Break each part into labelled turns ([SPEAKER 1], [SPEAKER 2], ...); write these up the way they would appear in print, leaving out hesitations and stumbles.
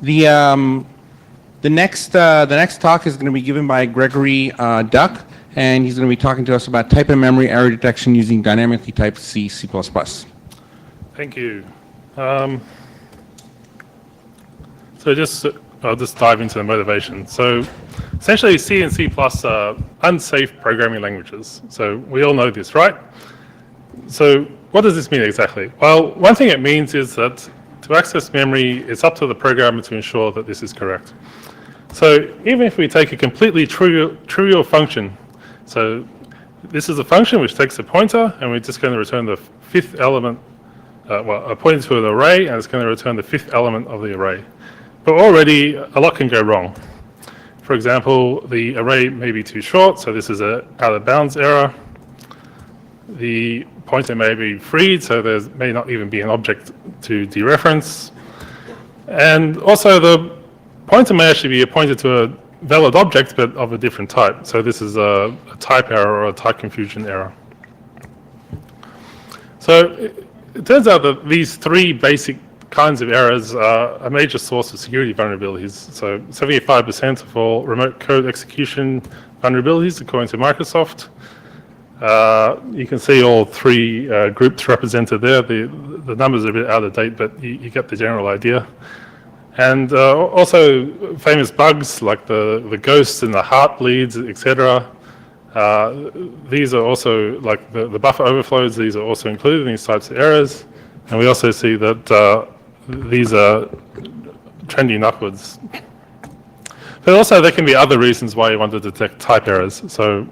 [SPEAKER 1] The next talk is going to be given by Gregory Duck, and he's going to be talking to us about type and memory error detection using dynamically typed C++.
[SPEAKER 2] Thank you. So I'll just dive into the motivation. So essentially C and C++ are unsafe programming languages. So we all know this, right? So what does this mean exactly? Well, one thing it means is that to access memory, it's up to the programmer to ensure that this is correct. So even if we take a completely trivial function, so this is a function which takes a pointer, and we're just going to return the fifth element, a pointer to an array, and it's going to return the fifth element of the array. But already a lot can go wrong. For example, the array may be too short, so this is an out of bounds error. The pointer may be freed, so there may not even be an object to dereference. And also the pointer may actually be a pointer to a valid object, but of a different type. So this is a type error or a type confusion error. So it turns out that these three basic kinds of errors are a major source of security vulnerabilities. So 75% of all remote code execution vulnerabilities, according to Microsoft. You can see all three groups represented there. The numbers are a bit out of date, but you get the general idea. And also famous bugs like the ghosts and the heartbleeds, etc. These are also, like the buffer overflows, these are also included in these types of errors. And we also see that these are trending upwards. But also there can be other reasons why you want to detect type errors. So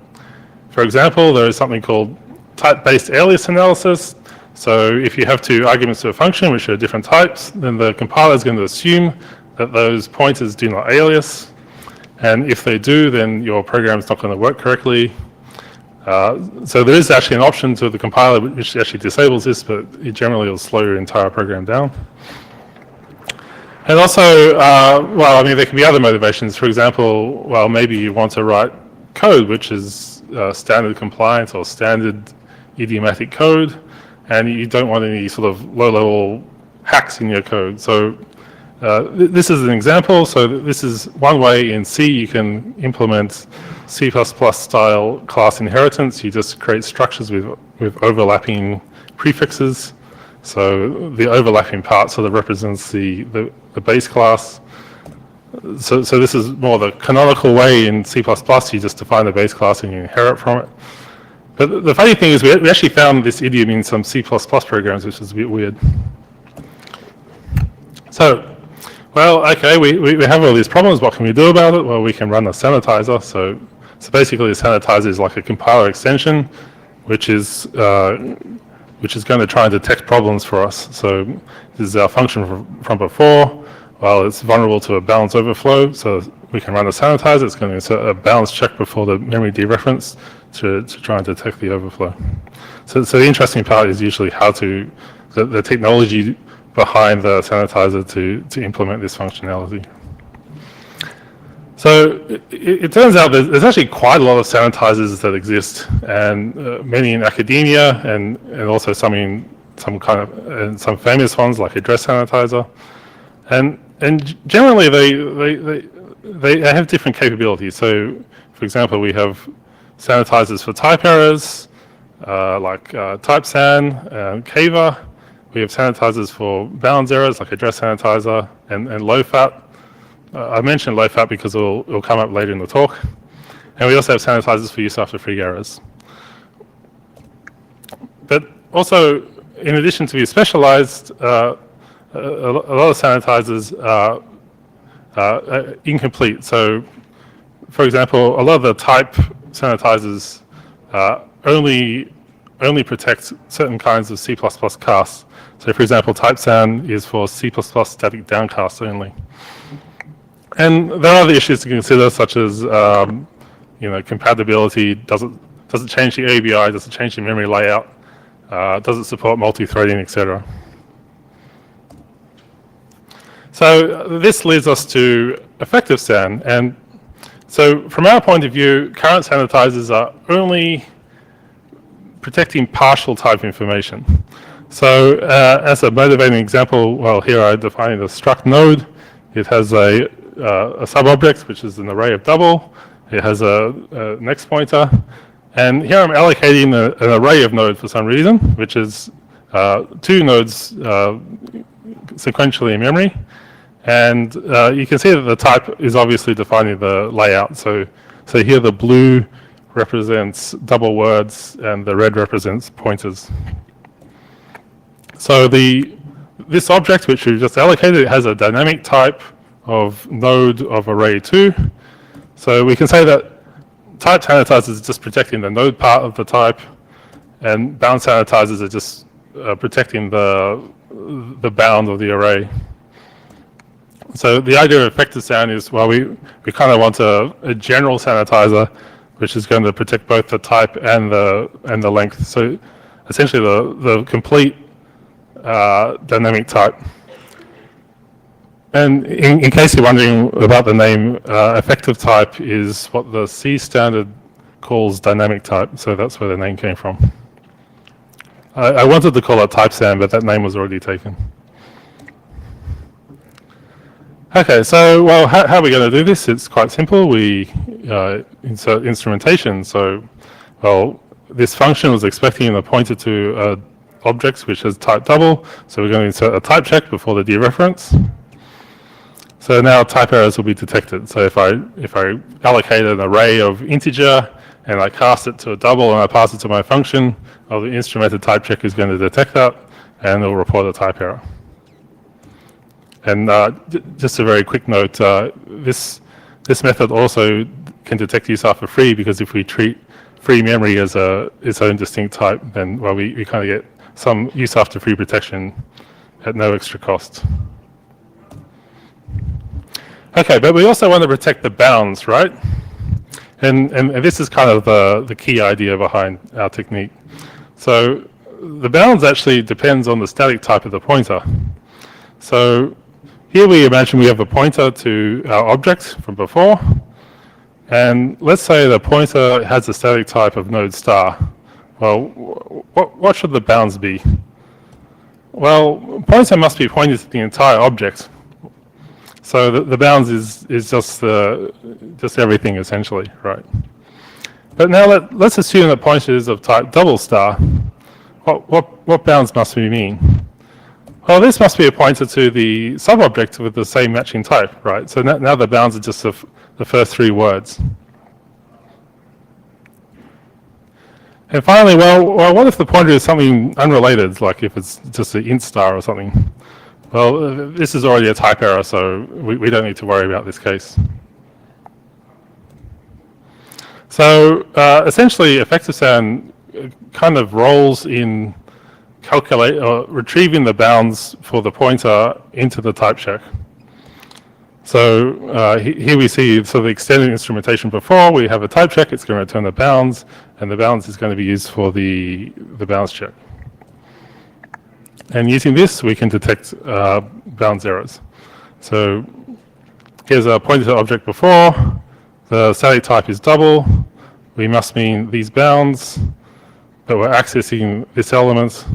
[SPEAKER 2] for example, there is something called type-based alias analysis. So if you have two arguments to a function which are different types, then the compiler is going to assume that those pointers do not alias. And if they do, then your program is not going to work correctly. So there is actually an option to the compiler which actually disables this, but it generally will slow your entire program down. And also, well, I mean, there can be other motivations. For example, well, maybe you want to write code which is standard compliant or standard idiomatic code, and you don't want any sort of low-level hacks in your code. So this is an example. So this is one way in C you can implement C++ style class inheritance. You just create structures with overlapping prefixes. So the overlapping part sort of represents the base class. So this is more the canonical way in C++. You just define the base class and you inherit from it. But the funny thing is we actually found this idiom in some C++ programs, which is a bit weird. So, well, okay, we have all these problems. What can we do about it? Well, we can run a sanitizer. So basically a sanitizer is like a compiler extension, which is going to try and detect problems for us. So this is our function from before. Well, it's vulnerable to a balance overflow, so we can run a sanitizer. It's going to insert a balance check before the memory dereference to try and detect the overflow. So the interesting part is usually how the technology behind the sanitizer to implement this functionality. So it turns out there's actually quite a lot of sanitizers that exist, and many in academia, and also some some famous ones like Address Sanitizer. And generally they have different capabilities. So for example, we have sanitizers for type errors, like EffectiveSan, Kava. We have sanitizers for bounds errors like Address Sanitizer and low-fat. I mentioned low-fat because it'll come up later in the talk. And we also have sanitizers for use after free errors. But also, in addition to be specialized, a lot of sanitizers are incomplete. So, for example, a lot of the type sanitizers only protect certain kinds of C++ casts. So, for example, TypeSan is for C++ static downcast only. And there are other issues to consider, such as compatibility. Does it change the ABI? Does it change the memory layout? Does it support multi-threading, etc.? So this leads us to EffectiveSan. And so from our point of view, current sanitizers are only protecting partial type information. So as a motivating example, well, here I define the struct node. It has a subobject, which is an array of double. It has a next pointer. And here I'm allocating an array of nodes for some reason, which is 2 nodes sequentially in memory. And you can see that the type is obviously defining the layout. So here the blue represents double words and the red represents pointers. So this object, which we've just allocated, it has a dynamic type of node of array 2. So we can say that type sanitizers is just protecting the node part of the type, and bound sanitizers are just protecting the bound of the array. So the idea of EffectiveSan is, well, we kind of want a general sanitizer, which is going to protect both the type and the length. So essentially the complete dynamic type. And in case you're wondering about the name, effective type is what the C standard calls dynamic type, so that's where the name came from. I wanted to call it TypeSan, but that name was already taken. Okay, so, well, how are we going to do this? It's quite simple. We insert instrumentation. So, well, this function was expecting a pointer to objects which has type double, so we're going to insert a type check before the dereference. So now type errors will be detected. So if I allocate an array of integer and I cast it to a double and I pass it to my function, well, the instrumented type check is going to detect that and it will report a type error. And just a very quick note, this method also can detect use after free, because if we treat free memory as its own distinct type, then, well, we kind of get some use after free protection at no extra cost. Okay, but we also want to protect the bounds, right? And this is kind of the key idea behind our technique. So the bounds actually depends on the static type of the pointer. So here we imagine we have a pointer to our object from before, and let's say the pointer has a static type of node star. Well, what should the bounds be? Well, pointer must be pointing to the entire object. So the bounds is just everything essentially, right? But now let's assume that pointer is of type double star. What bounds must we mean? Well, this must be a pointer to the subobject with the same matching type, right? So now the bounds are just the first 3 words. And finally, well, what if the pointer is something unrelated, like if it's just an int star or something? Well, this is already a type error, so we don't need to worry about this case. So essentially, EffectiveSan kind of roles in retrieving the bounds for the pointer into the type check. So here we see the extended instrumentation before. We have a type check, it's going to return the bounds, and the bounds is going to be used for the bounds check. And using this, we can detect bounds errors. So here's a pointer to object before. The static type is double. We must mean these bounds, but we're accessing this element.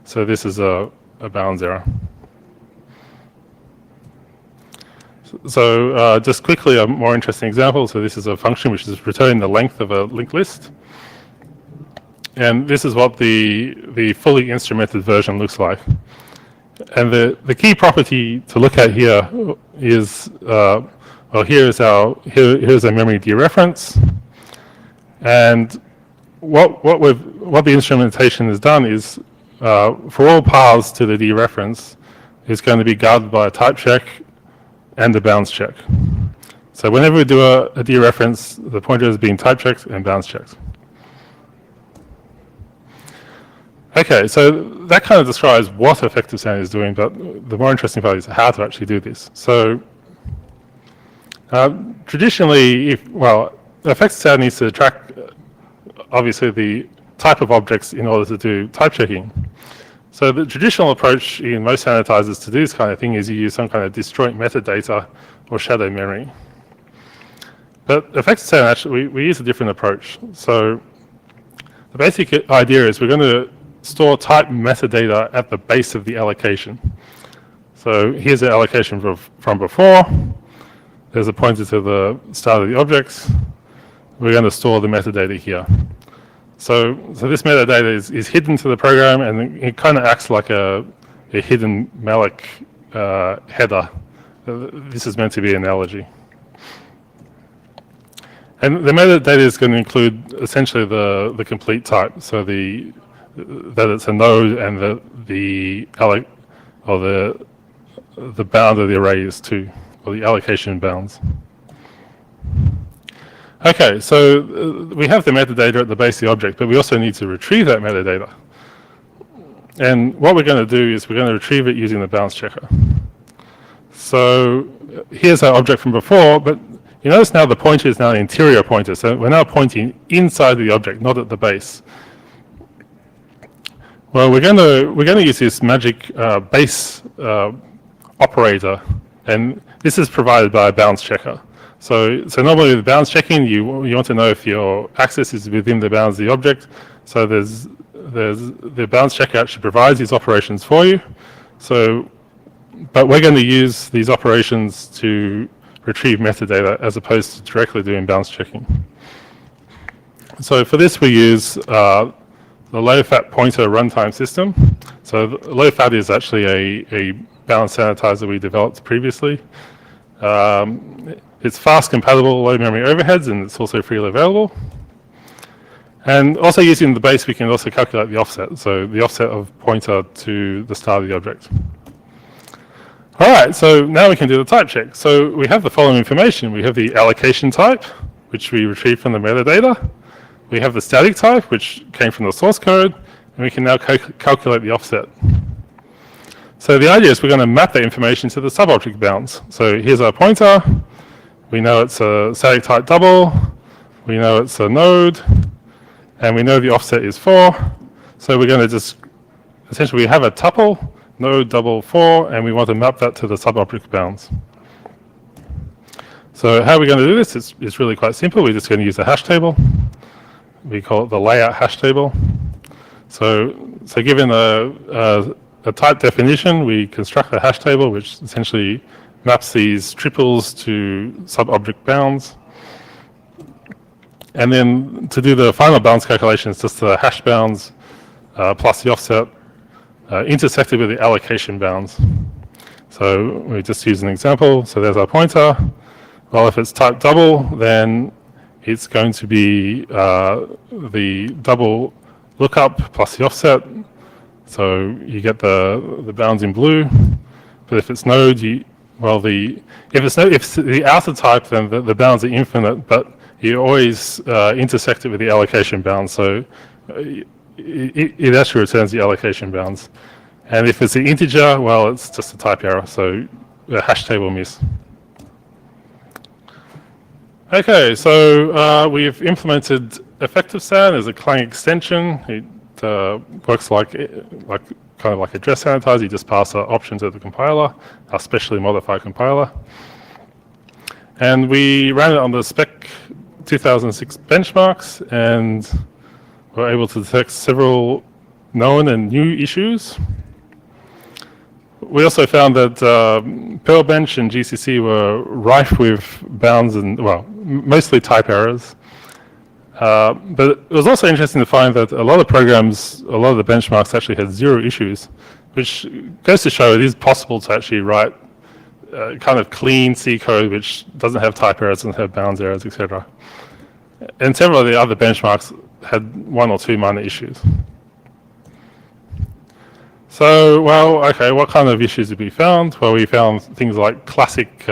[SPEAKER 2] So this is a bounds error. So just quickly, a more interesting example. So this is a function which is returning the length of a linked list. And this is what the fully instrumented version looks like. And the key property to look at here is, well, here's a memory dereference. And what the instrumentation has done is, for all paths to the dereference, is going to be guarded by a type check and a bounds check. So whenever we do a dereference, the pointer is being type checked and bounds checked. Okay, so that kind of describes what EffectiveSan is doing, but the more interesting part is how to actually do this. So traditionally, EffectiveSan needs to track, obviously, the type of objects in order to do type checking. So the traditional approach in most sanitizers to do this kind of thing is you use some kind of disjoint metadata or shadow memory. But EffectiveSan, actually, we use a different approach. So the basic idea is we're going to store type metadata at the base of the allocation. So here's the allocation from before. There's a pointer to the start of the objects. We're going to store the metadata here. So this metadata is hidden to the program, and it kind of acts like a hidden malloc header. This is meant to be an analogy. And the metadata is going to include essentially the complete type, so that it's a node and the bound of the array is 2, or the allocation bounds. Okay, so we have the metadata at the base of the object, but we also need to retrieve that metadata. And what we're going to do is we're going to retrieve it using the bounds checker. So here's our object from before, but you notice now the pointer is now an interior pointer, so we're now pointing inside the object, not at the base. Well, we're going to use this magic base operator, and this is provided by a bounds checker. So normally with bounds checking, you want to know if your access is within the bounds of the object. So there's the bounds checker actually provides these operations for you. But we're going to use these operations to retrieve metadata as opposed to directly doing bounds checking. So for this we use the low-fat pointer runtime system. So low-fat is actually a bounds sanitizer we developed previously. It's fast compatible, low memory overheads, and it's also freely available. And also using the base, we can also calculate the offset, so the offset of pointer to the start of the object. All right, so now we can do the type check. So we have the following information. We have the allocation type, which we retrieved from the metadata. We have the static type, which came from the source code, and we can now calculate the offset. So the idea is we're going to map that information to the subobject bounds. So here's our pointer. We know it's a static type double. We know it's a node. And we know the offset is 4. So we're going to just, essentially we have a tuple, node double 4, and we want to map that to the subobject bounds. So how are we going to do this? It's really quite simple. We're just going to use a hash table. We call it the layout hash table. So given a type definition, we construct a hash table which essentially maps these triples to subobject bounds. And then to do the final bounds calculation, it's just the hash bounds plus the offset intersected with the allocation bounds. So we just use an example. So there's our pointer. Well, if it's type double, then it's going to be the double lookup plus the offset. So you get the bounds in blue. But if it's node, if it's the outer type, then the bounds are infinite, but you always intersect it with the allocation bounds. So it actually returns the allocation bounds. And if it's an integer, well, it's just a type error, so a hash table miss. Okay, so we've implemented EffectiveSan as a Clang extension. It works like kind of like address sanitizer. You just pass an option to the compiler, a specially modified compiler. And we ran it on the spec 2006 benchmarks, and were able to detect several known and new issues. We also found that Perlbench and GCC were rife with bounds and, well, mostly type errors. But it was also interesting to find that a lot of programs, a lot of the benchmarks actually had 0 issues, which goes to show it is possible to actually write kind of clean C code which doesn't have type errors, doesn't have bounds errors, etc. And several of the other benchmarks had 1 or 2 minor issues. So, well, okay, what kind of issues did we found? Well, we found things like classic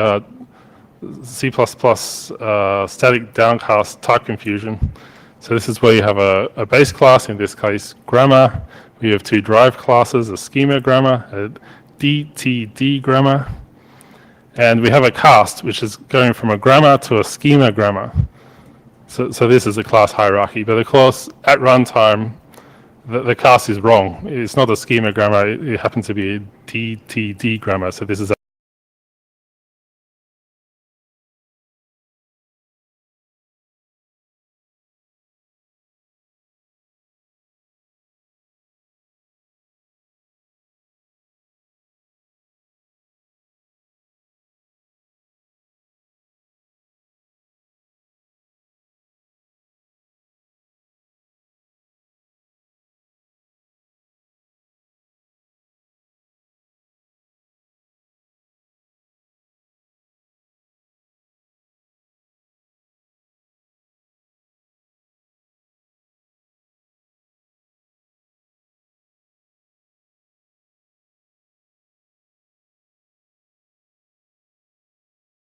[SPEAKER 2] C++ static downcast type confusion. So this is where you have a base class, in this case grammar. We have 2 derived classes, a schema grammar, a DTD grammar. And we have a cast, which is going from a grammar to a schema grammar. So this is a class hierarchy. But of course, at runtime, the cast is wrong. It's not a schema grammar. It happens to be a DTD grammar. So this is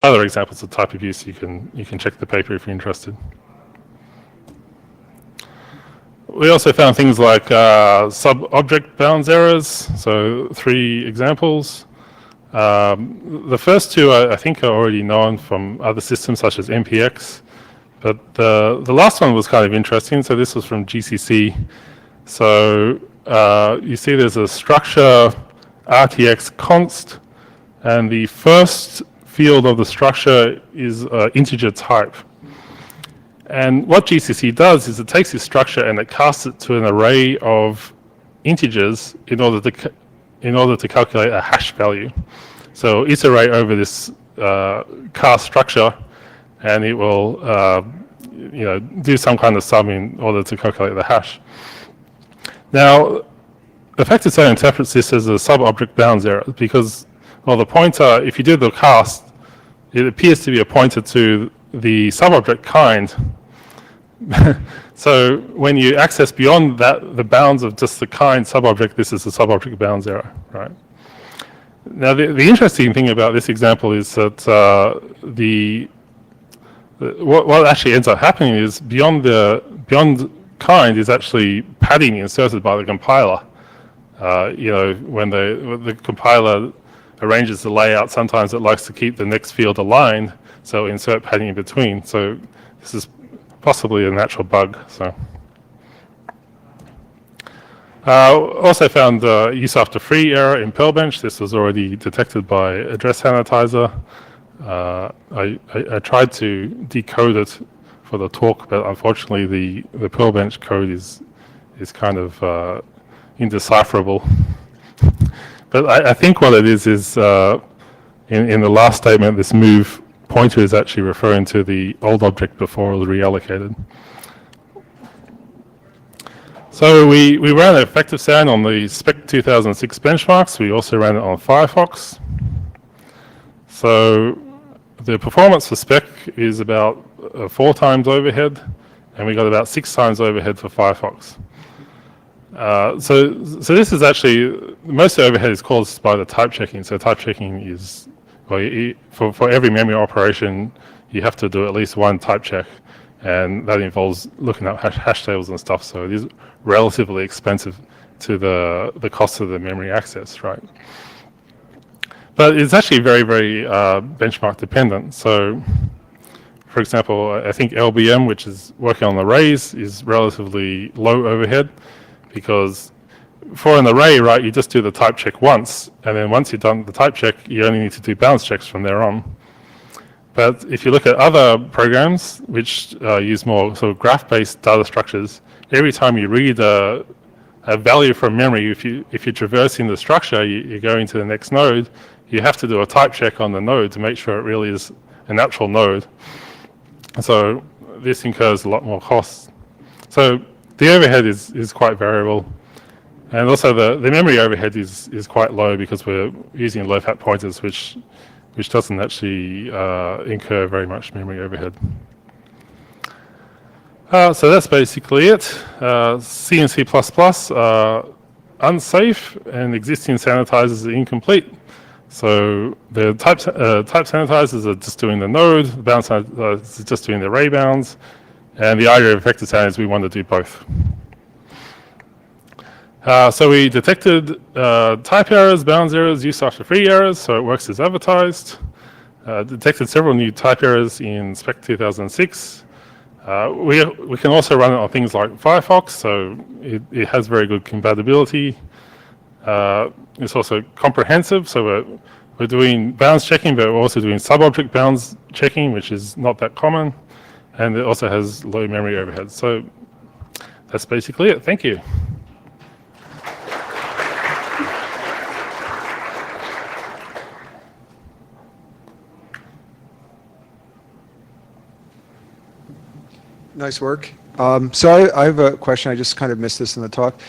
[SPEAKER 2] other examples of type abuse, you can check the paper if you're interested. We also found things like sub-object bounds errors, so 3 examples. The first 2 I think are already known from other systems such as MPX, but the last one was kind of interesting. So this was from GCC. So you see there's a structure RTX const, and the first field of the structure is integer type. And what GCC does is it takes this structure and it casts it to an array of integers in order to calculate a hash value. So iterate over this cast structure, and it will do some kind of sum in order to calculate the hash. Now, EffectiveSan interprets this as a sub-object bounds error because, well, the pointer, if you do the cast, it appears to be a pointer to the sub-object kind. So when you access beyond that, the bounds of just the kind sub-object, this is a sub-object bounds error, right? Now, the interesting thing about this example is that what actually ends up happening is beyond kind is actually padding inserted by the compiler. When the compiler arranges the layout, sometimes it likes to keep the next field aligned, so insert padding in between. So this is possibly a natural bug. So also found use after free error in Perlbench. This was already detected by address sanitizer. I tried to decode it for the talk, but unfortunately the Perlbench code is kind of indecipherable. But I think what it is in the last statement, this move pointer is actually referring to the old object before it was reallocated. So we ran EffectiveSan on the Spec 2006 benchmarks. We also ran it on Firefox. So the performance for Spec is about 4 times overhead, and we got about 6 times overhead for Firefox. So this is actually, most of the overhead is caused by the type checking. So type checking is, well, for every memory operation, you have to do at least one type check, and that involves looking up hash tables and stuff. So it is relatively expensive to the cost of the memory access, right? But it's actually very, very benchmark dependent. So, for example, I think LBM, which is working on arrays, is relatively low overhead because for an array, right, you just do the type check once, and then once you've done the type check, you only need to do bounds checks from there on. But if you look at other programs which use more sort of graph-based data structures, every time you read a value from memory, if you're traversing the structure, you're going to the next node, you have to do a type check on the node to make sure it really is an actual node. So this incurs a lot more costs. So the overhead is quite variable. And also the memory overhead is quite low because we're using low-fat pointers, which doesn't actually incur very much memory overhead. So that's basically it. C and C++ are unsafe, and existing sanitizers are incomplete. So the type sanitizers are just doing the node, the bound sanitizers are just doing the array bounds, and the idea of EffectiveSan is we want to do both. So we detected type errors, bounds errors, use after free errors, so it works as advertised. Detected several new type errors in Spec 2006. We can also run it on things like Firefox, so it has very good compatibility. It's also comprehensive, so we're doing bounds checking, but we're also doing sub-object bounds checking, which is not that common, and it also has low memory overhead. So that's basically it. Thank you.
[SPEAKER 3] Nice work. So I have a question. I just kind of missed this in the talk.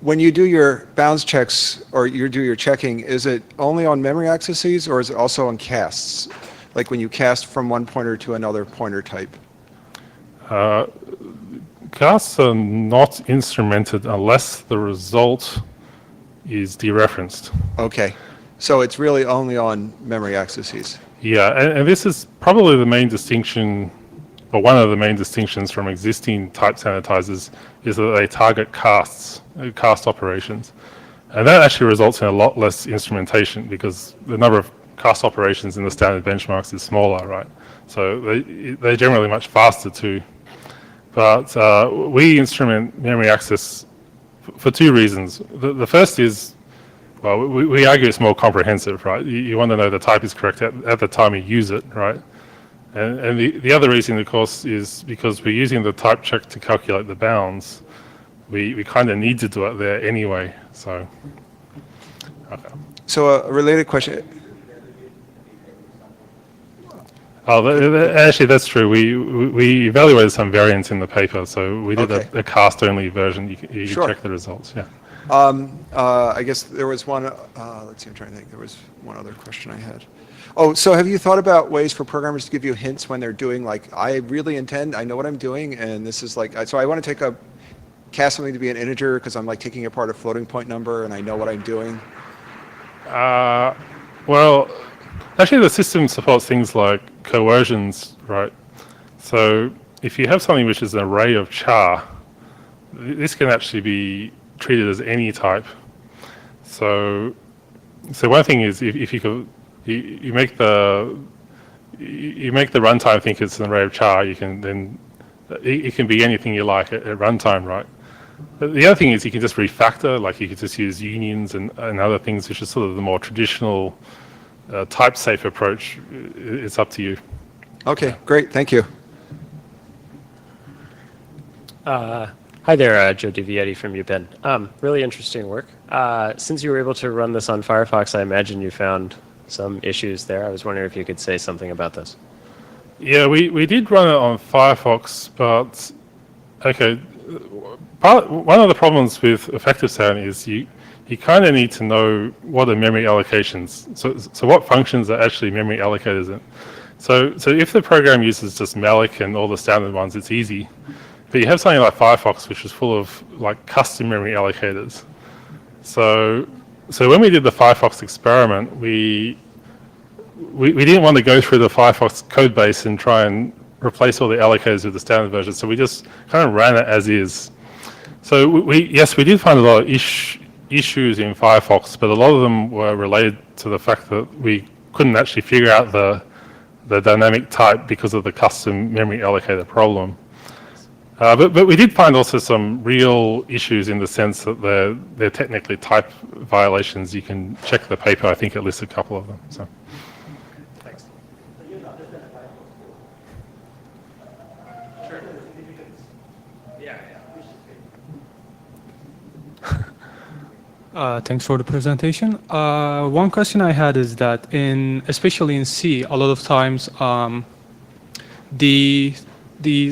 [SPEAKER 3] When you do your bounds checks or you do your checking, is it only on memory accesses or is it also on casts? Like when you cast from one pointer to another pointer type?
[SPEAKER 2] Casts are not instrumented unless the result is dereferenced.
[SPEAKER 3] Okay. So it's really only on memory accesses?
[SPEAKER 2] Yeah, and this is probably the main distinction, or one of the main distinctions from existing type sanitizers, is that they target cast operations. And that actually results in a lot less instrumentation because the number of cast operations in the standard benchmarks is smaller, right? So they're generally much faster too. But we instrument memory access for two reasons. The first is, well, we argue it's more comprehensive, right? You want to know the type is correct at the time you use it, right? And the other reason, of course, is because we're using the type check to calculate the bounds. We kind of need to do it there anyway. So, okay.
[SPEAKER 3] So a related question.
[SPEAKER 2] Oh, actually, that's true. We evaluated some variants in the paper, so we did
[SPEAKER 3] Okay.
[SPEAKER 2] a cast-only version. You can
[SPEAKER 3] Sure.
[SPEAKER 2] check the results. Yeah.
[SPEAKER 3] I guess there was one, let's see, I'm trying to think, there was one other question I had. Oh, so have you thought about ways for programmers to give you hints when they're doing, like, I really intend, I know what I'm doing, and this is like, so I want to cast something to be an integer because I'm like taking apart a floating point number and I know what I'm doing.
[SPEAKER 2] Well, actually, the system supports things like coercions, right? So if you have something which is an array of char, this can actually be treated as any type. So one thing is if you could, you make the runtime think it's an array of char, you can then it can be anything you like at runtime, right? But the other thing is you can just refactor, like you could just use unions and other things, which is sort of the more traditional type-safe approach. It's up to you.
[SPEAKER 3] Okay, great, thank you.
[SPEAKER 4] Hi there, Joe DiVietti from UPenn. Really interesting work. Since you were able to run this on Firefox, I imagine you found some issues there. I was wondering if you could say something about this.
[SPEAKER 2] Yeah, we did run it on Firefox, but okay. One of the problems with EffectiveSan is you kind of need to know what are memory allocations. So what functions are actually memory allocators in? So if the program uses just malloc and all the standard ones, it's easy. But you have something like Firefox, which is full of like custom memory allocators. So when we did the Firefox experiment, we didn't want to go through the Firefox code base and try and replace all the allocators with the standard version. So we just kind of ran it as is. So we did find a lot of issues in Firefox, but a lot of them were related to the fact that we couldn't actually figure out the dynamic type because of the custom memory allocator problem. But we did find also some real issues in the sense that they're technically type violations. You can check the paper. I think it lists a couple of them. So.
[SPEAKER 4] Thanks.
[SPEAKER 5] Thanks for the presentation. One question I had is that especially in C, a lot of times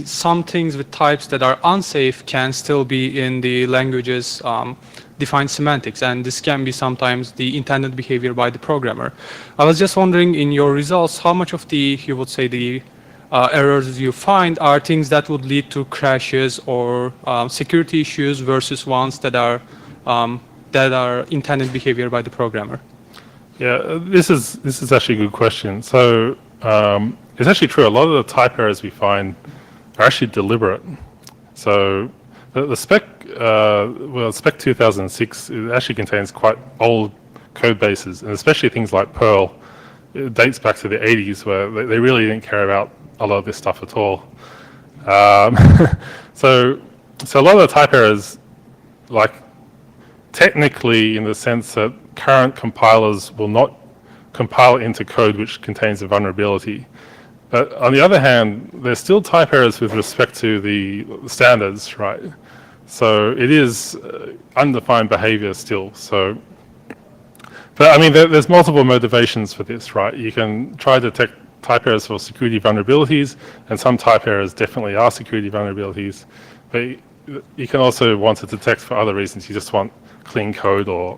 [SPEAKER 5] some things with types that are unsafe can still be in the language's defined semantics, and this can be sometimes the intended behavior by the programmer. I was just wondering, in your results, how much of you would say the errors you find are things that would lead to crashes or security issues versus ones that are intended behavior by the programmer?
[SPEAKER 2] Yeah, this is actually a good question. So it's actually true. A lot of the type errors we find are actually deliberate. So the spec, spec 2006, it actually contains quite old code bases, and especially things like Perl. It dates back to the 80s, where they really didn't care about a lot of this stuff at all. So a lot of the type errors, like technically in the sense that current compilers will not compile into code which contains a vulnerability. But on the other hand, there's still type errors with respect to the standards, right? So it is undefined behavior still. So, but I mean, there's multiple motivations for this, right? You can try to detect type errors for security vulnerabilities, and some type errors definitely are security vulnerabilities. But you can also want to detect for other reasons. You just want clean code, or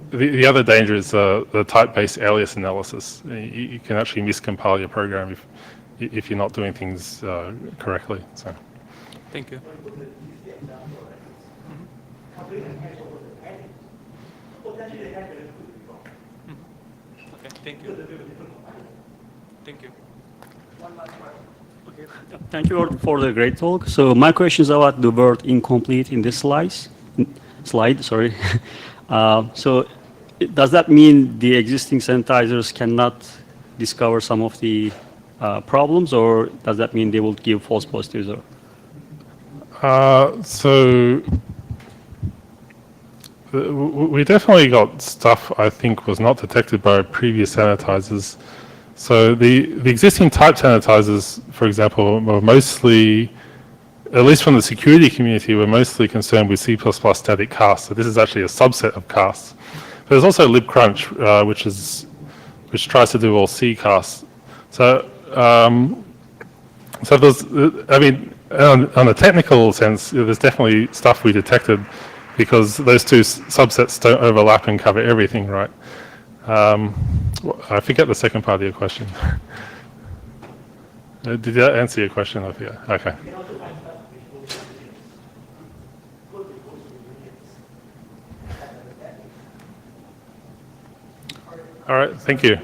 [SPEAKER 2] the other danger is the type-based alias analysis. You can actually miscompile your program if you're not doing things correctly. So.
[SPEAKER 5] Thank you. Thank you. Thank you.
[SPEAKER 6] Thank you for the great talk. So my question is about the word incomplete in this slide. Sorry. So does that mean the existing sanitizers cannot discover some of the problems, or does that mean they will give false positives? Or?
[SPEAKER 2] We definitely got stuff I think was not detected by previous sanitizers. So the existing type sanitizers, for example, were mostly, at least from the security community, were mostly concerned with C++ static casts. So this is actually a subset of casts. But there's also libcrunch, which tries to do all C casts. So there's, I mean, on a technical sense, there's definitely stuff we detected because those two subsets don't overlap and cover everything, right? I forget the second part of your question. Did that answer your question? I forget. Okay. All right, thank you.